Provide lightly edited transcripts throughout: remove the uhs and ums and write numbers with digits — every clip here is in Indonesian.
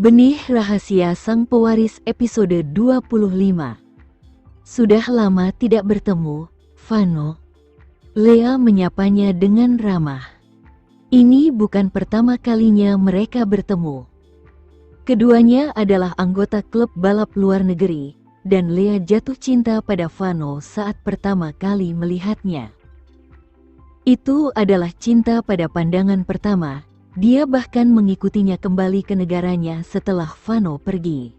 Benih Rahasia Sang Pewaris episode 25. Sudah lama tidak bertemu, Vano. Lea menyapanya dengan ramah. Ini bukan pertama kalinya mereka bertemu. Keduanya adalah anggota klub balap luar negeri, dan Lea jatuh cinta pada Vano saat pertama kali melihatnya. Itu adalah cinta pada pandangan pertama. Dia bahkan mengikutinya kembali ke negaranya setelah Vano pergi.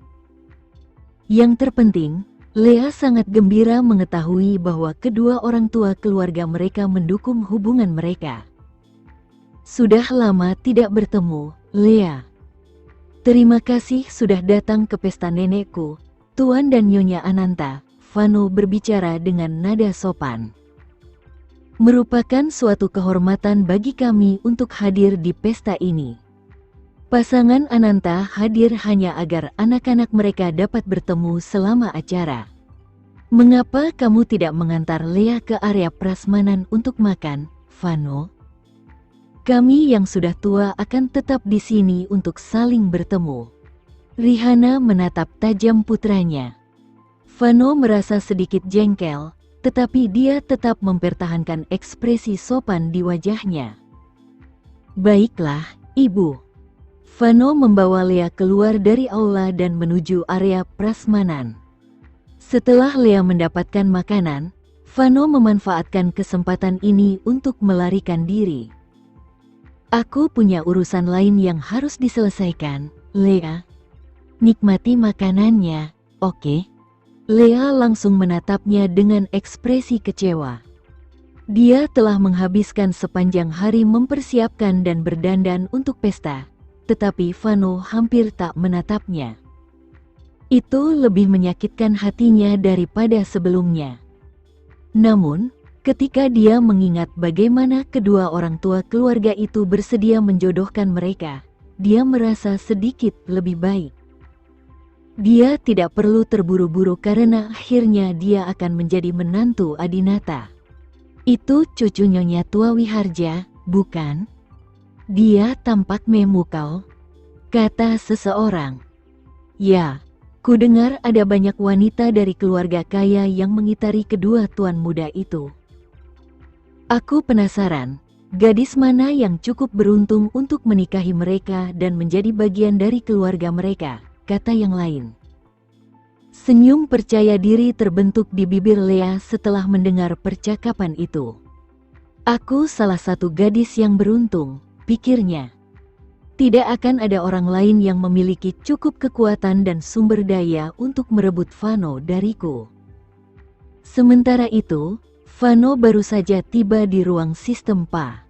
Yang terpenting, Lea sangat gembira mengetahui bahwa kedua orang tua keluarga mereka mendukung hubungan mereka. Sudah lama tidak bertemu, Lea. Terima kasih sudah datang ke pesta nenekku, Tuan dan Nyonya Ananta, Vano berbicara dengan nada sopan. Merupakan suatu kehormatan bagi kami untuk hadir di pesta ini. Pasangan Ananta hadir hanya agar anak-anak mereka dapat bertemu selama acara. Mengapa kamu tidak mengantar Lea ke area prasmanan untuk makan, Vano? Kami yang sudah tua akan tetap di sini untuk saling bertemu. Rihanna menatap tajam putranya. Vano merasa sedikit jengkel, tetapi dia tetap mempertahankan ekspresi sopan di wajahnya. Baiklah, Ibu. Vano membawa Lea keluar dari aula dan menuju area prasmanan. Setelah Lea mendapatkan makanan, Vano memanfaatkan kesempatan ini untuk melarikan diri. Aku punya urusan lain yang harus diselesaikan, Lea. Nikmati makanannya, oke? Lea langsung menatapnya dengan ekspresi kecewa. Dia telah menghabiskan sepanjang hari mempersiapkan dan berdandan untuk pesta, tetapi Vano hampir tak menatapnya. Itu lebih menyakitkan hatinya daripada sebelumnya. Namun, ketika dia mengingat bagaimana kedua orang tua keluarga itu bersedia menjodohkan mereka, dia merasa sedikit lebih baik. Dia tidak perlu terburu-buru karena akhirnya dia akan menjadi menantu Adinata. Itu cucu Nyonya Tua Wiharja, bukan? Dia tampak memukau, kata seseorang. Ya, ku dengar ada banyak wanita dari keluarga kaya yang mengitari kedua tuan muda itu. Aku penasaran, gadis mana yang cukup beruntung untuk menikahi mereka dan menjadi bagian dari keluarga mereka, kata yang lain. Senyum percaya diri terbentuk di bibir Lea setelah mendengar percakapan itu. Aku salah satu gadis yang beruntung, pikirnya. Tidak akan ada orang lain yang memiliki cukup kekuatan dan sumber daya untuk merebut Vano dariku. Sementara itu, Vano baru saja tiba di ruang sistem PA.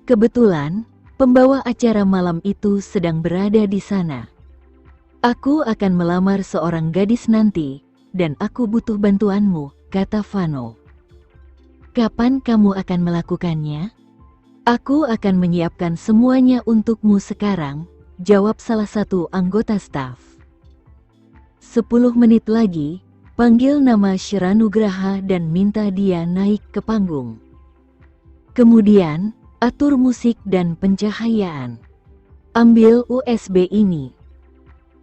Kebetulan, pembawa acara malam itu sedang berada di sana. Aku akan melamar seorang gadis nanti, dan aku butuh bantuanmu, kata Vano. Kapan kamu akan melakukannya? Aku akan menyiapkan semuanya untukmu sekarang, jawab salah satu anggota staf. 10 menit lagi, panggil nama Shira Nugraha dan minta dia naik ke panggung. Kemudian, atur musik dan pencahayaan. Ambil USB ini.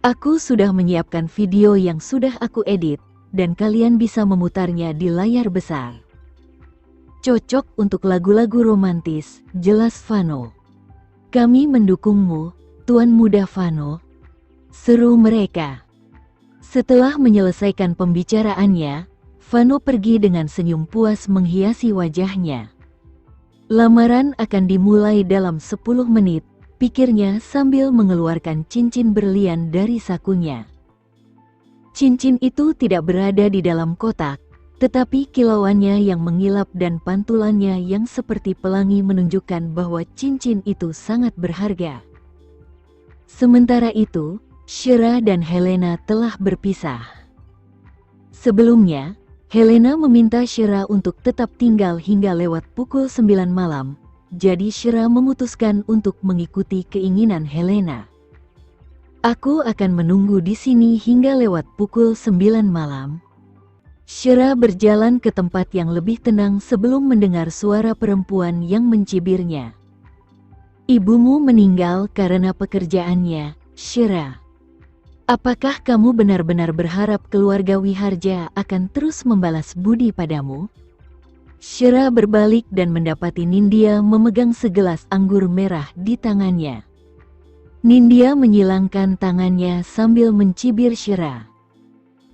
Aku sudah menyiapkan video yang sudah aku edit, dan kalian bisa memutarnya di layar besar. Cocok untuk lagu-lagu romantis, jelas Vano. Kami mendukungmu, Tuan Muda Vano. Seru mereka. Setelah menyelesaikan pembicaraannya, Vano pergi dengan senyum puas menghiasi wajahnya. Lamaran akan dimulai dalam 10 menit. Pikirnya sambil mengeluarkan cincin berlian dari sakunya. Cincin itu tidak berada di dalam kotak, tetapi kilauannya yang mengilap dan pantulannya yang seperti pelangi menunjukkan bahwa cincin itu sangat berharga. Sementara itu, Shira dan Helena telah berpisah. Sebelumnya, Helena meminta Shira untuk tetap tinggal hingga lewat pukul 9 malam. Jadi Shira memutuskan untuk mengikuti keinginan Helena. Aku akan menunggu di sini hingga lewat pukul 9 malam. Shira berjalan ke tempat yang lebih tenang sebelum mendengar suara perempuan yang mencibirnya. Ibumu meninggal karena pekerjaannya, Shira. Apakah kamu benar-benar berharap keluarga Wiharja akan terus membalas budi padamu? Shira berbalik dan mendapati Nindya memegang segelas anggur merah di tangannya. Nindya menyilangkan tangannya sambil mencibir Shira.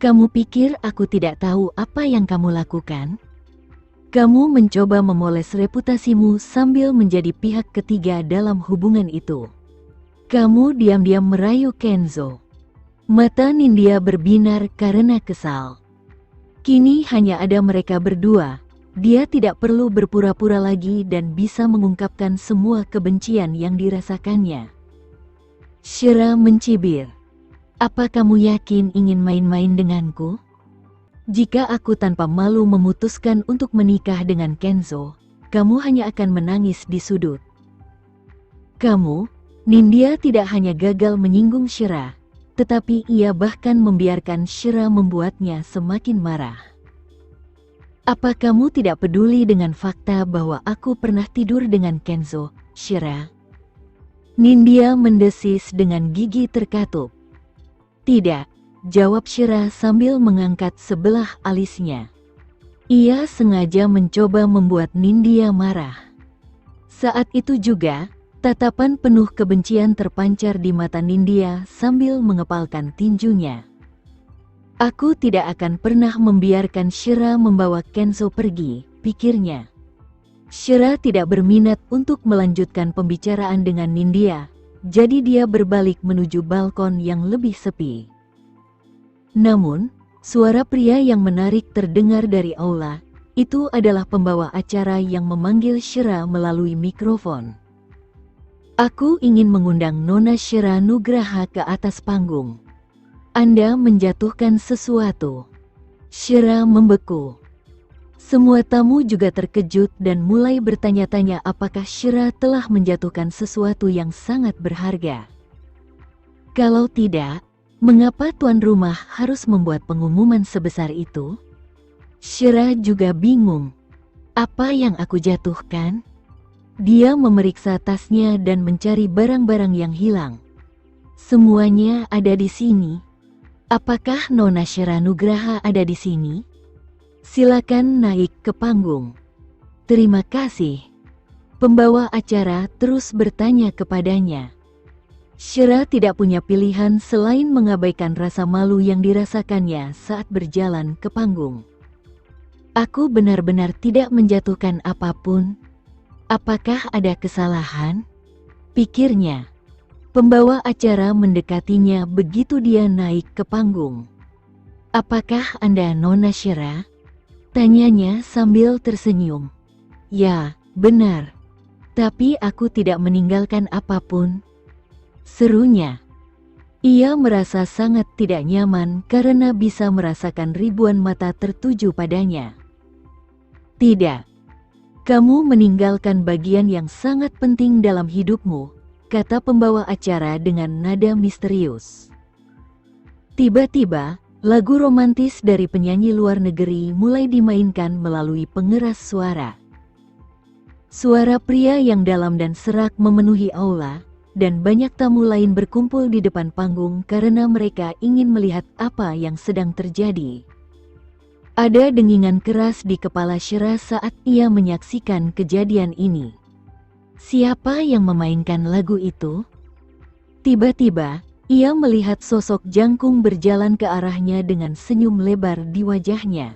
Kamu pikir aku tidak tahu apa yang kamu lakukan? Kamu mencoba memoles reputasimu sambil menjadi pihak ketiga dalam hubungan itu. Kamu diam-diam merayu Kenzo. Mata Nindya berbinar karena kesal. Kini hanya ada mereka berdua. Dia tidak perlu berpura-pura lagi dan bisa mengungkapkan semua kebencian yang dirasakannya. Shira mencibir. Apa kamu yakin ingin main-main denganku? Jika aku tanpa malu memutuskan untuk menikah dengan Kenzo, kamu hanya akan menangis di sudut. Nindya tidak hanya gagal menyinggung Shira, tetapi ia bahkan membiarkan Shira membuatnya semakin marah. Apa kamu tidak peduli dengan fakta bahwa aku pernah tidur dengan Kenzo, Shira? Nindya mendesis dengan gigi terkatup. Tidak, jawab Shira sambil mengangkat sebelah alisnya. Ia sengaja mencoba membuat Nindya marah. Saat itu juga, tatapan penuh kebencian terpancar di mata Nindya sambil mengepalkan tinjunya. Aku tidak akan pernah membiarkan Shira membawa Kenzo pergi, pikirnya. Shira tidak berminat untuk melanjutkan pembicaraan dengan Nindya, jadi dia berbalik menuju balkon yang lebih sepi. Namun, suara pria yang menarik terdengar dari aula. Itu adalah pembawa acara yang memanggil Shira melalui mikrofon. Aku ingin mengundang Nona Shira Nugraha ke atas panggung. Anda menjatuhkan sesuatu. Shira membeku. Semua tamu juga terkejut dan mulai bertanya-tanya apakah Shira telah menjatuhkan sesuatu yang sangat berharga. Kalau tidak, mengapa tuan rumah harus membuat pengumuman sebesar itu? Shira juga bingung. Apa yang aku jatuhkan? Dia memeriksa tasnya dan mencari barang-barang yang hilang. Semuanya ada di sini. Apakah Nona Shira Nugraha ada di sini? Silakan naik ke panggung. Terima kasih. Pembawa acara terus bertanya kepadanya. Shira tidak punya pilihan selain mengabaikan rasa malu yang dirasakannya saat berjalan ke panggung. Aku benar-benar tidak menjatuhkan apapun. Apakah ada kesalahan? Pikirnya. Pembawa acara mendekatinya begitu dia naik ke panggung. Apakah Anda Nona Shira? Tanyanya sambil tersenyum. Ya, benar. Tapi aku tidak meninggalkan apapun. Serunya. Ia merasa sangat tidak nyaman karena bisa merasakan ribuan mata tertuju padanya. Tidak. Kamu meninggalkan bagian yang sangat penting dalam hidupmu, kata pembawa acara dengan nada misterius. Tiba-tiba, lagu romantis dari penyanyi luar negeri mulai dimainkan melalui pengeras suara. Suara pria yang dalam dan serak memenuhi aula, dan banyak tamu lain berkumpul di depan panggung karena mereka ingin melihat apa yang sedang terjadi. Ada dengingan keras di kepala Shira saat ia menyaksikan kejadian ini. Siapa yang memainkan lagu itu? Tiba-tiba, ia melihat sosok jangkung berjalan ke arahnya dengan senyum lebar di wajahnya.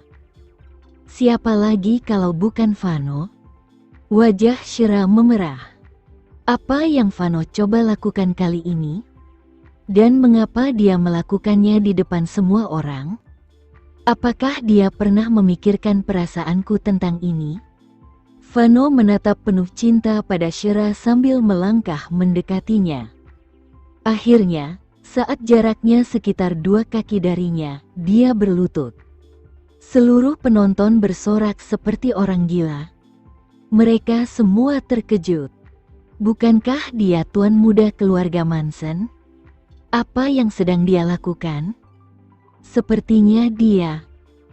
Siapa lagi kalau bukan Vano? Wajah Shira memerah. Apa yang Vano coba lakukan kali ini? Dan mengapa dia melakukannya di depan semua orang? Apakah dia pernah memikirkan perasaanku tentang ini? Vano menatap penuh cinta pada Shira sambil melangkah mendekatinya. Akhirnya, saat jaraknya sekitar 2 kaki darinya, dia berlutut. Seluruh penonton bersorak seperti orang gila. Mereka semua terkejut. Bukankah dia tuan muda keluarga Manson? Apa yang sedang dia lakukan? Sepertinya dia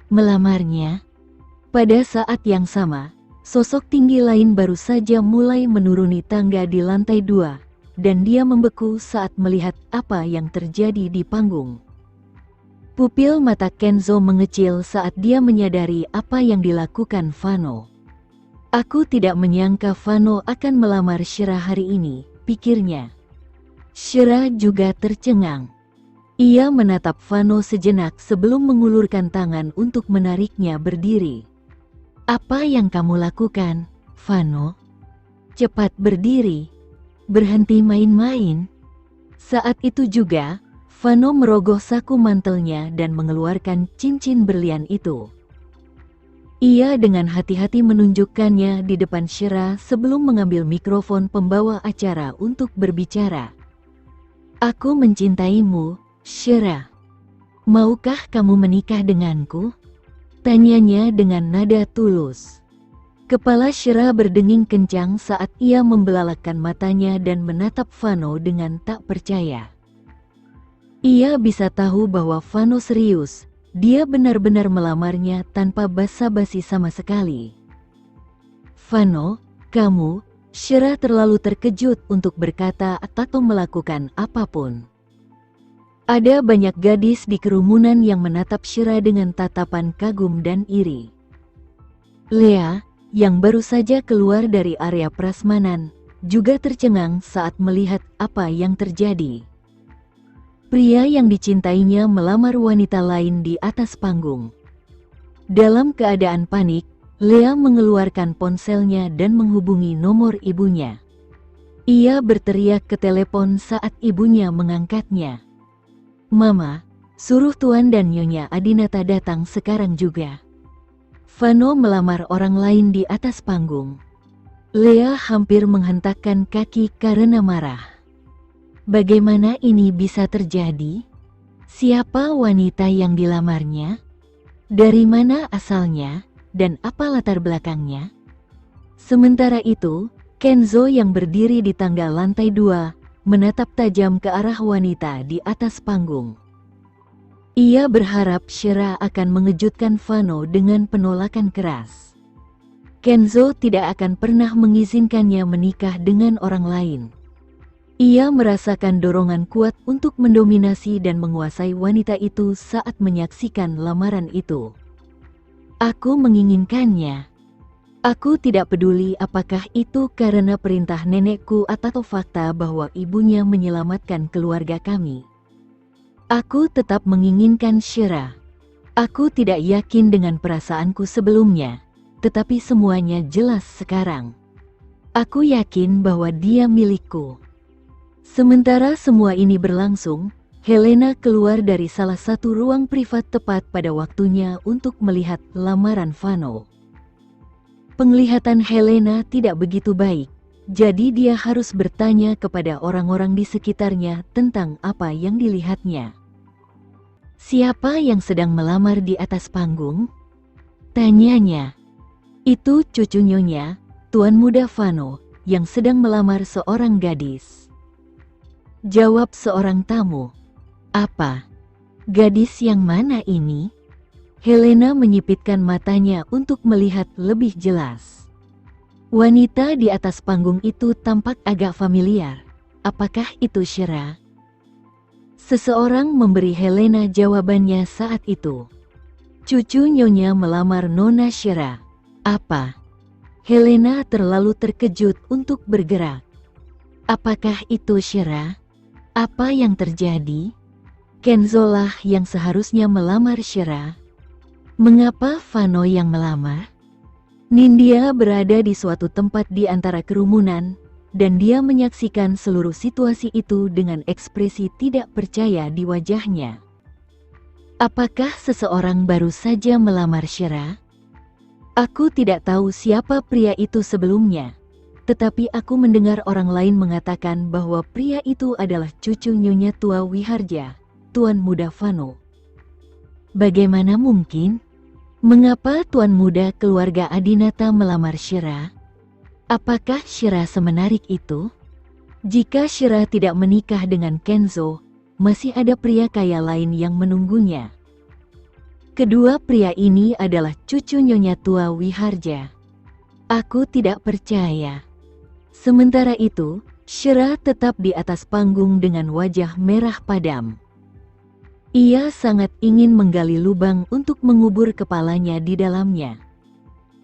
melamarnya. Pada saat yang sama, sosok tinggi lain baru saja mulai menuruni tangga di lantai 2. dan dia membeku saat melihat apa yang terjadi di panggung. Pupil mata Kenzo mengecil saat dia menyadari apa yang dilakukan Fano. Aku tidak menyangka Fano akan melamar Shira hari ini, pikirnya. Shira juga tercengang. Ia menatap Fano sejenak sebelum mengulurkan tangan untuk menariknya berdiri. Apa yang kamu lakukan, Fano? Cepat berdiri. Berhenti main-main. Saat itu juga, Fano merogoh saku mantelnya dan mengeluarkan cincin berlian itu. Ia dengan hati-hati menunjukkannya di depan Shira sebelum mengambil mikrofon pembawa acara untuk berbicara. Aku mencintaimu, Shira. Maukah kamu menikah denganku? Tanyanya dengan nada tulus. Kepala Shira berdenging kencang saat ia membelalakkan matanya dan menatap Fano dengan tak percaya. Ia bisa tahu bahwa Fano serius, dia benar-benar melamarnya tanpa basa-basi sama sekali. Fano, kamu, Shira terlalu terkejut untuk berkata atau melakukan apapun. Ada banyak gadis di kerumunan yang menatap Shira dengan tatapan kagum dan iri. Lea, yang baru saja keluar dari area prasmanan, juga tercengang saat melihat apa yang terjadi. Pria yang dicintainya melamar wanita lain di atas panggung. Dalam keadaan panik, Lea mengeluarkan ponselnya dan menghubungi nomor ibunya. Ia berteriak ke telepon saat ibunya mengangkatnya. Mama, suruh Tuan dan Nyonya Adinata datang sekarang juga. Fano melamar orang lain di atas panggung. Lea hampir menghentakkan kaki karena marah. Bagaimana ini bisa terjadi? Siapa wanita yang dilamarnya? Dari mana asalnya? Dan apa latar belakangnya? Sementara itu, Kenzo yang berdiri di tangga lantai 2, menatap tajam ke arah wanita di atas panggung. Ia berharap Shira akan mengejutkan Fano dengan penolakan keras. Kenzo tidak akan pernah mengizinkannya menikah dengan orang lain. Ia merasakan dorongan kuat untuk mendominasi dan menguasai wanita itu saat menyaksikan lamaran itu. Aku menginginkannya. Aku tidak peduli apakah itu karena perintah nenekku atau fakta bahwa ibunya menyelamatkan keluarga kami. Aku tetap menginginkan Shira. Aku tidak yakin dengan perasaanku sebelumnya, tetapi semuanya jelas sekarang. Aku yakin bahwa dia milikku. Sementara semua ini berlangsung, Helena keluar dari salah satu ruang privat tepat pada waktunya untuk melihat lamaran Fano. Penglihatan Helena tidak begitu baik, jadi dia harus bertanya kepada orang-orang di sekitarnya tentang apa yang dilihatnya. Siapa yang sedang melamar di atas panggung? Tanyanya. Itu cucu Nyonya, Tuan Muda Fano, yang sedang melamar seorang gadis. Jawab seorang tamu. Apa? Gadis yang mana ini? Helena menyipitkan matanya untuk melihat lebih jelas. Wanita di atas panggung itu tampak agak familiar. Apakah itu Shira? Seseorang memberi Helena jawabannya saat itu. Cucu Nyonya melamar Nona Shira. Apa? Helena terlalu terkejut untuk bergerak. Apakah itu Shira? Apa yang terjadi? Kenzo lah yang seharusnya melamar Shira. Mengapa Fano yang melamar? Nindya berada di suatu tempat di antara kerumunan, dan dia menyaksikan seluruh situasi itu dengan ekspresi tidak percaya di wajahnya. Apakah seseorang baru saja melamar Shira? Aku tidak tahu siapa pria itu sebelumnya, tetapi aku mendengar orang lain mengatakan bahwa pria itu adalah cucu Nyonya Tua Wiharja, Tuan Muda Fano. Bagaimana mungkin? Mengapa Tuan Muda keluarga Adinata melamar Shira? Apakah Shira semenarik itu? Jika Shira tidak menikah dengan Kenzo, masih ada pria kaya lain yang menunggunya. Kedua pria ini adalah cucu Nyonya Tua Wiharja. Aku tidak percaya. Sementara itu, Shira tetap di atas panggung dengan wajah merah padam. Ia sangat ingin menggali lubang untuk mengubur kepalanya di dalamnya.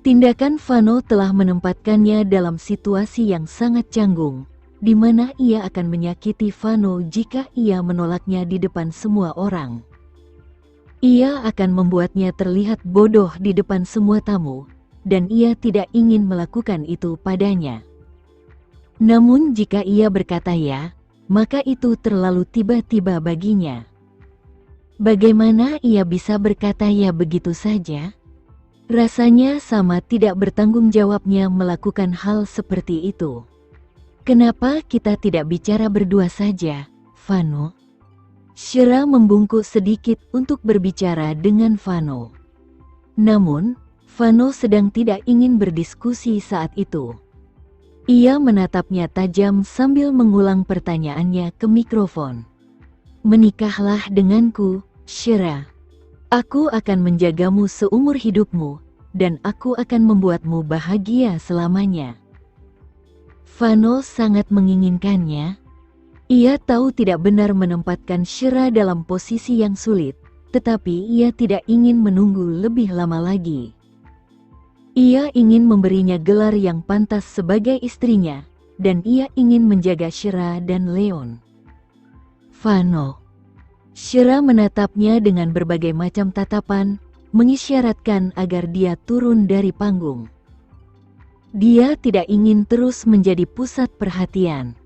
Tindakan Vano telah menempatkannya dalam situasi yang sangat canggung, di mana ia akan menyakiti Vano jika ia menolaknya di depan semua orang. Ia akan membuatnya terlihat bodoh di depan semua tamu, dan ia tidak ingin melakukan itu padanya. Namun jika ia berkata ya, maka itu terlalu tiba-tiba baginya. Bagaimana ia bisa berkata ya begitu saja? Rasanya sama tidak bertanggung jawabnya melakukan hal seperti itu. Kenapa kita tidak bicara berdua saja, Vano? Shira membungkuk sedikit untuk berbicara dengan Vano. Namun, Vano sedang tidak ingin berdiskusi saat itu. Ia menatapnya tajam sambil mengulang pertanyaannya ke mikrofon. Menikahlah denganku, Shira. Aku akan menjagamu seumur hidupmu, dan aku akan membuatmu bahagia selamanya. Vano sangat menginginkannya. Ia tahu tidak benar menempatkan Shira dalam posisi yang sulit, tetapi ia tidak ingin menunggu lebih lama lagi. Ia ingin memberinya gelar yang pantas sebagai istrinya, dan ia ingin menjaga Shira dan Leon. Vano. Shira menatapnya dengan berbagai macam tatapan, mengisyaratkan agar dia turun dari panggung. Dia tidak ingin terus menjadi pusat perhatian.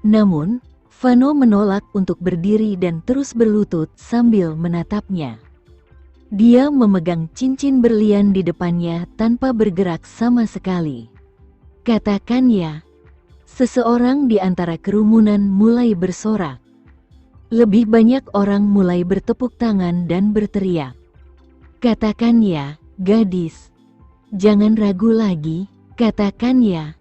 Namun, Vano menolak untuk berdiri dan terus berlutut sambil menatapnya. Dia memegang cincin berlian di depannya tanpa bergerak sama sekali. Katakan ya. Seseorang di antara kerumunan mulai bersorak. Lebih banyak orang mulai bertepuk tangan dan berteriak. Katakan ya, gadis. Jangan ragu lagi, katakan ya.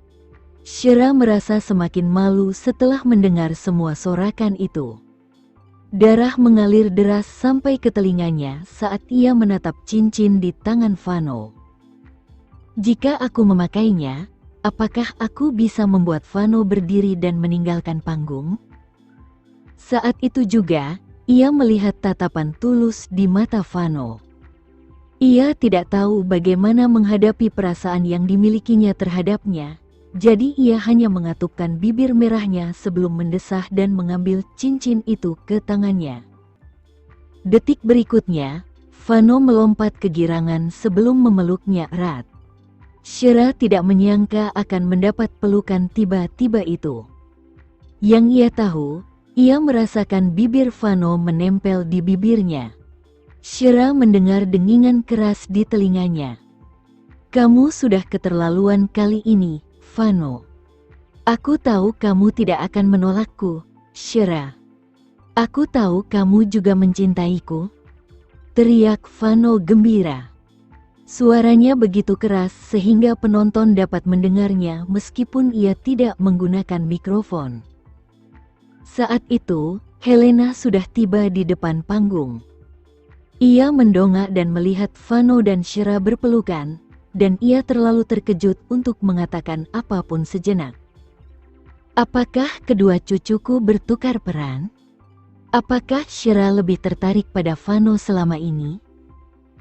Shira merasa semakin malu setelah mendengar semua sorakan itu. Darah mengalir deras sampai ke telinganya saat ia menatap cincin di tangan Vano. Jika aku memakainya, apakah aku bisa membuat Vano berdiri dan meninggalkan panggung? Saat itu juga, ia melihat tatapan tulus di mata Vano. Ia tidak tahu bagaimana menghadapi perasaan yang dimilikinya terhadapnya. Jadi ia hanya mengatupkan bibir merahnya sebelum mendesah dan mengambil cincin itu ke tangannya. Detik berikutnya, Vano melompat kegirangan sebelum memeluknya erat. Shira tidak menyangka akan mendapat pelukan tiba-tiba itu. Yang ia tahu, ia merasakan bibir Vano menempel di bibirnya. Shira mendengar dengingan keras di telinganya. Kamu sudah keterlaluan kali ini, Vano. Aku tahu kamu tidak akan menolakku, Shira. Aku tahu kamu juga mencintaiku. Teriak Vano gembira. Suaranya begitu keras sehingga penonton dapat mendengarnya meskipun ia tidak menggunakan mikrofon. Saat itu, Helena sudah tiba di depan panggung. Ia mendongak dan melihat Vano dan Shira berpelukan, dan ia terlalu terkejut untuk mengatakan apapun sejenak. Apakah kedua cucuku bertukar peran? Apakah Shira lebih tertarik pada Vano selama ini?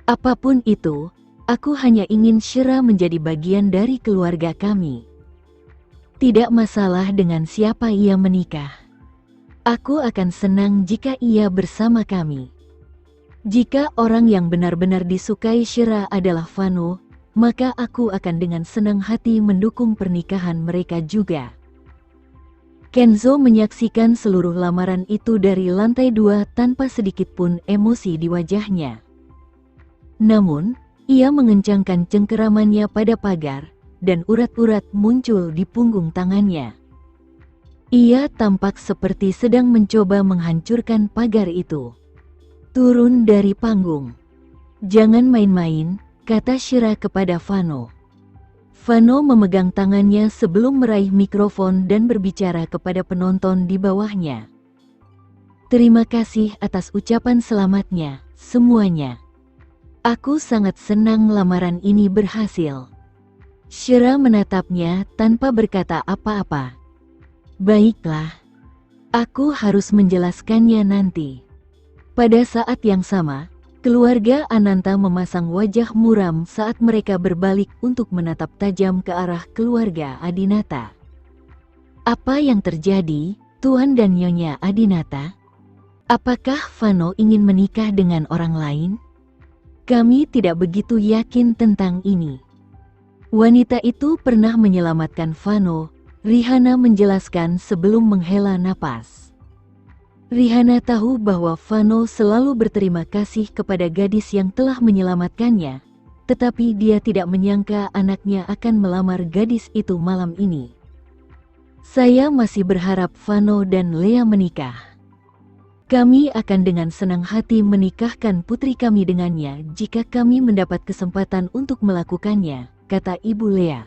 Apapun itu, aku hanya ingin Shira menjadi bagian dari keluarga kami. Tidak masalah dengan siapa ia menikah. Aku akan senang jika ia bersama kami. Jika orang yang benar-benar disukai Shira adalah Vano, maka aku akan dengan senang hati mendukung pernikahan mereka juga. Kenzo menyaksikan seluruh lamaran itu dari lantai 2 tanpa sedikit pun emosi di wajahnya. Namun, ia mengencangkan cengkeramannya pada pagar, dan urat-urat muncul di punggung tangannya. Ia tampak seperti sedang mencoba menghancurkan pagar itu. Turun dari panggung. Jangan main-main, kata Shira kepada Vano. Vano memegang tangannya sebelum meraih mikrofon dan berbicara kepada penonton di bawahnya. Terima kasih atas ucapan selamatnya, semuanya. Aku sangat senang lamaran ini berhasil. Shira menatapnya tanpa berkata apa-apa. Baiklah, aku harus menjelaskannya nanti. Pada saat yang sama, keluarga Ananta memasang wajah muram saat mereka berbalik untuk menatap tajam ke arah keluarga Adinata. Apa yang terjadi, Tuan dan Nyonya Adinata? Apakah Vano ingin menikah dengan orang lain? Kami tidak begitu yakin tentang ini. Wanita itu pernah menyelamatkan Vano, Rihanna menjelaskan sebelum menghela napas. Rihanna tahu bahwa Vano selalu berterima kasih kepada gadis yang telah menyelamatkannya, tetapi dia tidak menyangka anaknya akan melamar gadis itu malam ini. Saya masih berharap Vano dan Lea menikah. Kami akan dengan senang hati menikahkan putri kami dengannya jika kami mendapat kesempatan untuk melakukannya, kata Ibu Lea.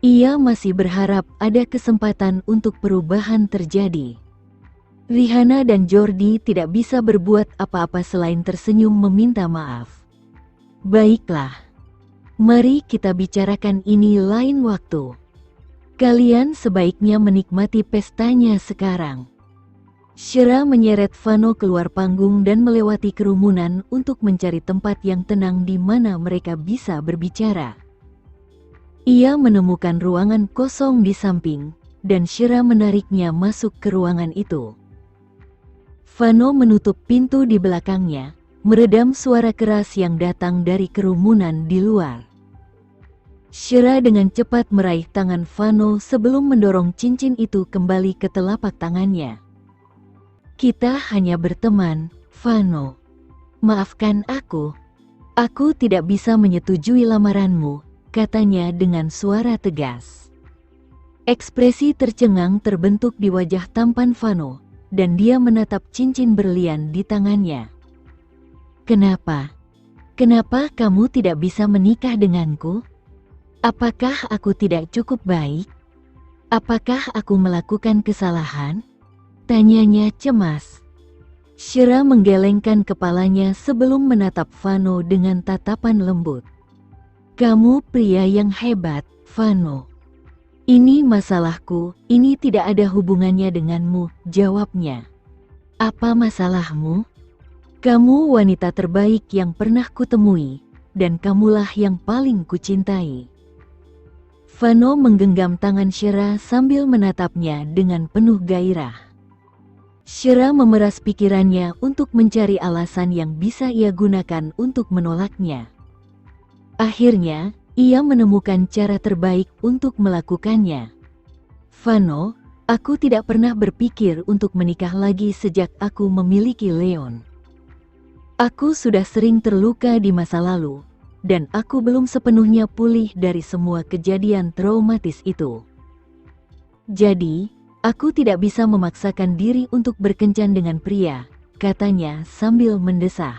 Ia masih berharap ada kesempatan untuk perubahan terjadi. Rihanna dan Jordi tidak bisa berbuat apa-apa selain tersenyum meminta maaf. Baiklah, mari kita bicarakan ini lain waktu. Kalian sebaiknya menikmati pestanya sekarang. Shira menyeret Vano keluar panggung dan melewati kerumunan untuk mencari tempat yang tenang di mana mereka bisa berbicara. Ia menemukan ruangan kosong di samping, dan Shira menariknya masuk ke ruangan itu. Vano menutup pintu di belakangnya, meredam suara keras yang datang dari kerumunan di luar. Shira dengan cepat meraih tangan Vano sebelum mendorong cincin itu kembali ke telapak tangannya. Kita hanya berteman, Vano. Maafkan aku. Aku tidak bisa menyetujui lamaranmu, katanya dengan suara tegas. Ekspresi tercengang terbentuk di wajah tampan Vano, dan dia menatap cincin berlian di tangannya. Kenapa? Kenapa kamu tidak bisa menikah denganku? Apakah aku tidak cukup baik? Apakah aku melakukan kesalahan? Tanyanya cemas. Shira menggelengkan kepalanya sebelum menatap Vano dengan tatapan lembut. Kamu pria yang hebat, Vano. Ini masalahku, ini tidak ada hubungannya denganmu, jawabnya. Apa masalahmu? Kamu wanita terbaik yang pernah kutemui, dan kamulah yang paling kucintai. Vano menggenggam tangan Shira sambil menatapnya dengan penuh gairah. Shira memeras pikirannya untuk mencari alasan yang bisa ia gunakan untuk menolaknya. Akhirnya, ia menemukan cara terbaik untuk melakukannya. Vano, aku tidak pernah berpikir untuk menikah lagi sejak aku memiliki Leon. Aku sudah sering terluka di masa lalu, dan aku belum sepenuhnya pulih dari semua kejadian traumatis itu. Jadi, aku tidak bisa memaksakan diri untuk berkencan dengan pria, katanya sambil mendesah.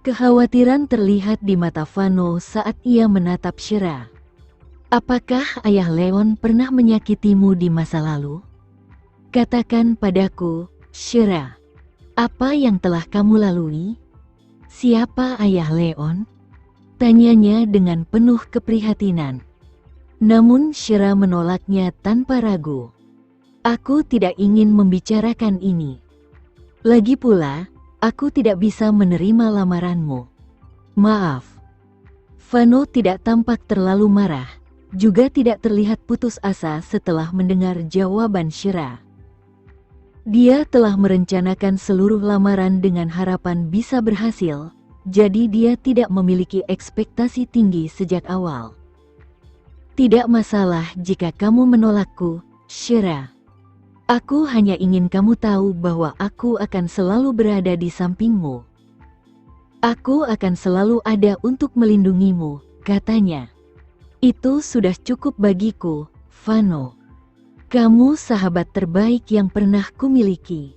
Kekhawatiran terlihat di mata Vano saat ia menatap Shira. Apakah ayah Leon pernah menyakitimu di masa lalu? Katakan padaku, Shira. Apa yang telah kamu lalui? Siapa ayah Leon? Tanyanya dengan penuh keprihatinan. Namun Shira menolaknya tanpa ragu. Aku tidak ingin membicarakan ini. Lagi pula, aku tidak bisa menerima lamaranmu. Maaf. Vano tidak tampak terlalu marah, juga tidak terlihat putus asa setelah mendengar jawaban Shira. Dia telah merencanakan seluruh lamaran dengan harapan bisa berhasil, jadi dia tidak memiliki ekspektasi tinggi sejak awal. Tidak masalah jika kamu menolakku, Shira. Aku hanya ingin kamu tahu bahwa aku akan selalu berada di sampingmu. Aku akan selalu ada untuk melindungimu, katanya. Itu sudah cukup bagiku, Vano. Kamu sahabat terbaik yang pernah kumiliki.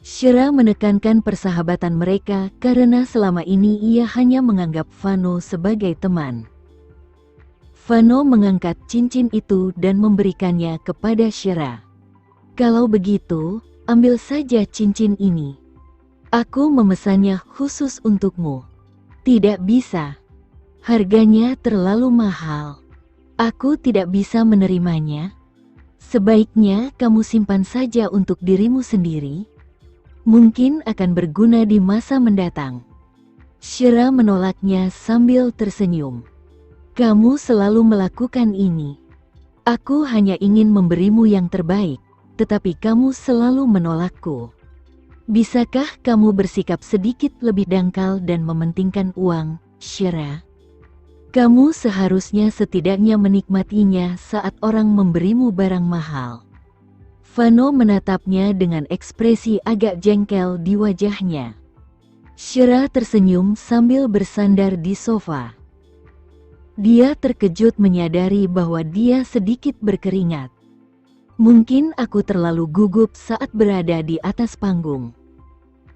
Shira menekankan persahabatan mereka karena selama ini ia hanya menganggap Vano sebagai teman. Vano mengangkat cincin itu dan memberikannya kepada Shira. Kalau begitu, ambil saja cincin ini. Aku memesannya khusus untukmu. Tidak bisa. Harganya terlalu mahal. Aku tidak bisa menerimanya. Sebaiknya kamu simpan saja untuk dirimu sendiri. Mungkin akan berguna di masa mendatang. Shira menolaknya sambil tersenyum. Kamu selalu melakukan ini. Aku hanya ingin memberimu yang terbaik, tetapi kamu selalu menolakku. Bisakah kamu bersikap sedikit lebih dangkal dan mementingkan uang, Shira? Kamu seharusnya setidaknya menikmatinya saat orang memberimu barang mahal. Vano menatapnya dengan ekspresi agak jengkel di wajahnya. Shira tersenyum sambil bersandar di sofa. Dia terkejut menyadari bahwa dia sedikit berkeringat. Mungkin aku terlalu gugup saat berada di atas panggung.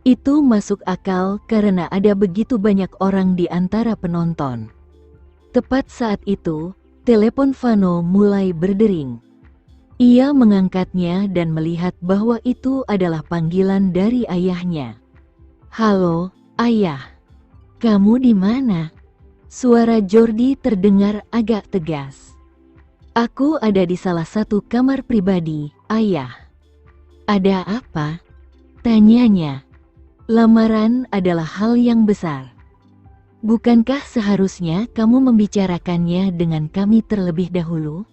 Itu masuk akal karena ada begitu banyak orang di antara penonton. Tepat saat itu, telepon Vano mulai berdering. Ia mengangkatnya dan melihat bahwa itu adalah panggilan dari ayahnya. "Halo, Ayah. Kamu di mana?" Suara Jordi terdengar agak tegas. "Aku ada di salah satu kamar pribadi, Ayah." "Ada apa?" tanyanya. "Lamaran adalah hal yang besar. Bukankah seharusnya kamu membicarakannya dengan kami terlebih dahulu?"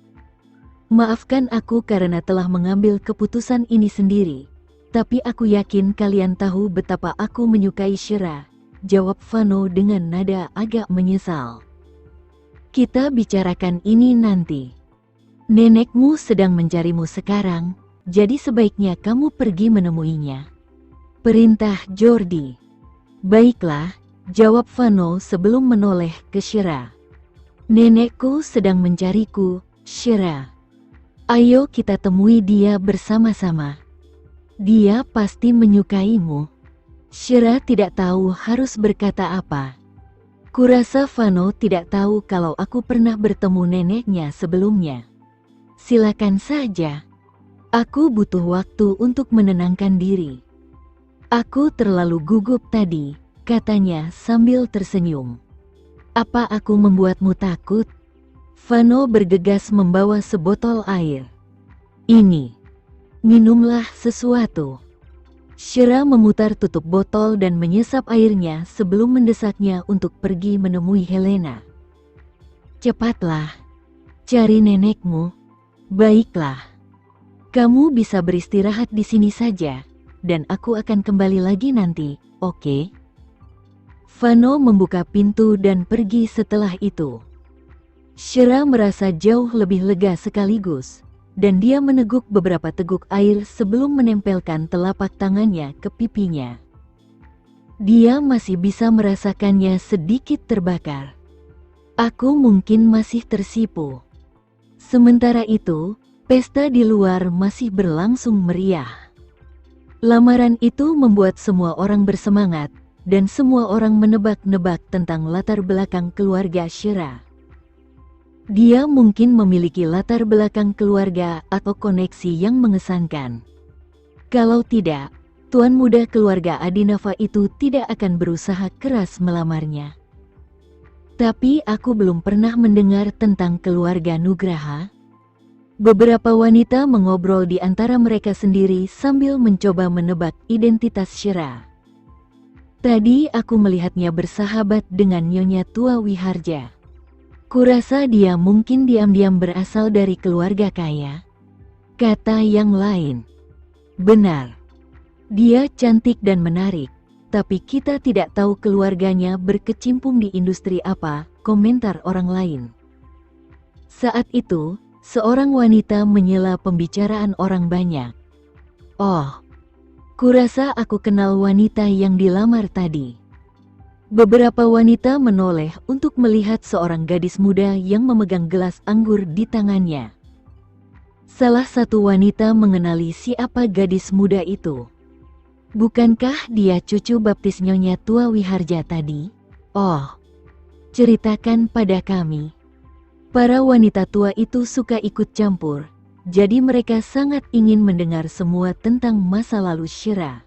"Maafkan aku karena telah mengambil keputusan ini sendiri, tapi aku yakin kalian tahu betapa aku menyukai Shira," jawab Vano dengan nada agak menyesal. "Kita bicarakan ini nanti. Nenekmu sedang mencarimu sekarang, jadi sebaiknya kamu pergi menemuinya," perintah Jordi. "Baiklah," jawab Vano sebelum menoleh ke Shira. "Nenekku sedang mencariku, Shira. Ayo kita temui dia bersama-sama. Dia pasti menyukaimu." Shira tidak tahu harus berkata apa. "Kurasa Vano tidak tahu kalau aku pernah bertemu neneknya sebelumnya. Silakan saja. Aku butuh waktu untuk menenangkan diri. Aku terlalu gugup tadi," katanya sambil tersenyum. "Apa aku membuatmu takut?" Vano bergegas membawa sebotol air. "Ini. Minumlah sesuatu." Shira memutar tutup botol dan menyesap airnya sebelum mendesaknya untuk pergi menemui Helena. "Cepatlah. Cari nenekmu." "Baiklah. Kamu bisa beristirahat di sini saja, dan aku akan kembali lagi nanti, oke?" Vano membuka pintu dan pergi setelah itu. Shira merasa jauh lebih lega sekaligus, dan dia meneguk beberapa teguk air sebelum menempelkan telapak tangannya ke pipinya. Dia masih bisa merasakannya sedikit terbakar. "Aku mungkin masih tersipu." Sementara itu, pesta di luar masih berlangsung meriah. Lamaran itu membuat semua orang bersemangat, dan semua orang menebak-nebak tentang latar belakang keluarga Shira. Dia mungkin memiliki latar belakang keluarga atau koneksi yang mengesankan. Kalau tidak, tuan muda keluarga Adinava itu tidak akan berusaha keras melamarnya. Tapi aku belum pernah mendengar tentang keluarga Nugraha. Beberapa wanita mengobrol di antara mereka sendiri sambil mencoba menebak identitas Shira. "Tadi aku melihatnya bersahabat dengan Nyonya Tua Wiharja. Kurasa dia mungkin diam-diam berasal dari keluarga kaya," kata yang lain. "Benar. Dia cantik dan menarik, tapi kita tidak tahu keluarganya berkecimpung di industri apa," komentar orang lain. Saat itu, seorang wanita menyela pembicaraan orang banyak. "Oh, kurasa aku kenal wanita yang dilamar tadi." Beberapa wanita menoleh untuk melihat seorang gadis muda yang memegang gelas anggur di tangannya. Salah satu wanita mengenali siapa gadis muda itu. "Bukankah dia cucu baptis Nyonya Tua Wiharja tadi? Oh, ceritakan pada kami." Para wanita tua itu suka ikut campur, jadi mereka sangat ingin mendengar semua tentang masa lalu Shira.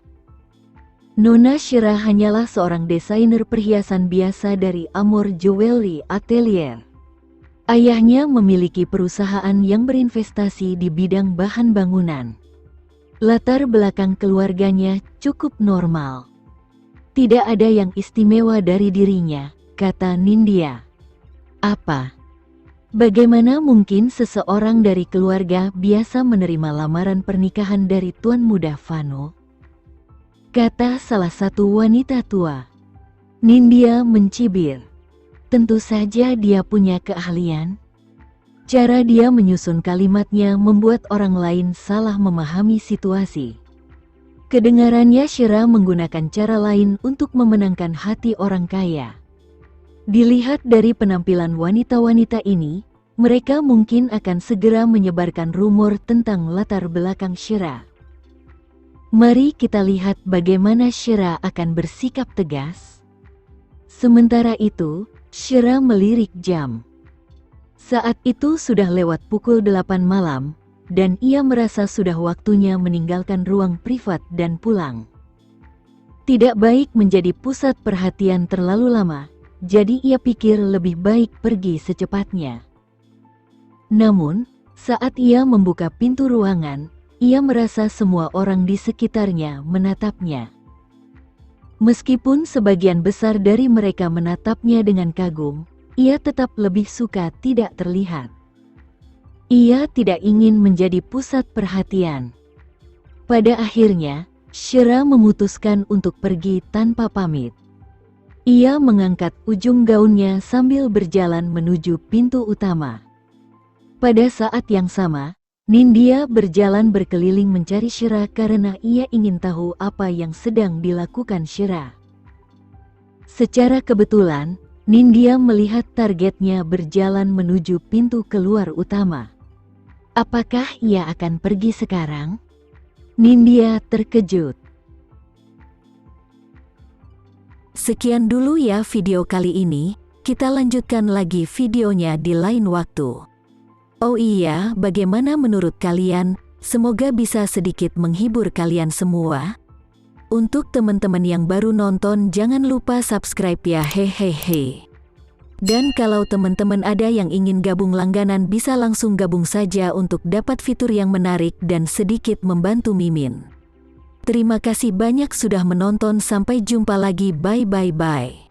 Nona Shira hanyalah seorang desainer perhiasan biasa dari Amor Jewelry Atelier. Ayahnya memiliki perusahaan yang berinvestasi di bidang bahan bangunan. Latar belakang keluarganya cukup normal. Tidak ada yang istimewa dari dirinya, kata Nindya. Apa? Bagaimana mungkin seseorang dari keluarga biasa menerima lamaran pernikahan dari tuan muda Vano? Kata salah satu wanita tua. Nindya mencibir. Tentu saja dia punya keahlian. Cara dia menyusun kalimatnya membuat orang lain salah memahami situasi. Kedengarannya Shira menggunakan cara lain untuk memenangkan hati orang kaya. Dilihat dari penampilan wanita-wanita ini, mereka mungkin akan segera menyebarkan rumor tentang latar belakang Shira. Mari kita lihat bagaimana Shira akan bersikap tegas. Sementara itu, Shira melirik jam. Saat itu sudah lewat pukul 8 malam, dan ia merasa sudah waktunya meninggalkan ruang privat dan pulang. Tidak baik menjadi pusat perhatian terlalu lama, jadi ia pikir lebih baik pergi secepatnya. Namun, saat ia membuka pintu ruangan, ia merasa semua orang di sekitarnya menatapnya. Meskipun sebagian besar dari mereka menatapnya dengan kagum, ia tetap lebih suka tidak terlihat. Ia tidak ingin menjadi pusat perhatian. Pada akhirnya, Shira memutuskan untuk pergi tanpa pamit. Ia mengangkat ujung gaunnya sambil berjalan menuju pintu utama. Pada saat yang sama, Nindya berjalan berkeliling mencari Shira karena ia ingin tahu apa yang sedang dilakukan Shira. Secara kebetulan, Nindya melihat targetnya berjalan menuju pintu keluar utama. Apakah ia akan pergi sekarang? Nindya terkejut. Sekian dulu ya video kali ini, kita lanjutkan lagi videonya di lain waktu. Oh iya, bagaimana menurut kalian? Semoga bisa sedikit menghibur kalian semua. Untuk teman-teman yang baru nonton, jangan lupa subscribe ya, hehehe. Dan kalau teman-teman ada yang ingin gabung langganan, bisa langsung gabung saja untuk dapat fitur yang menarik dan sedikit membantu Mimin. Terima kasih banyak sudah menonton, sampai jumpa lagi, bye.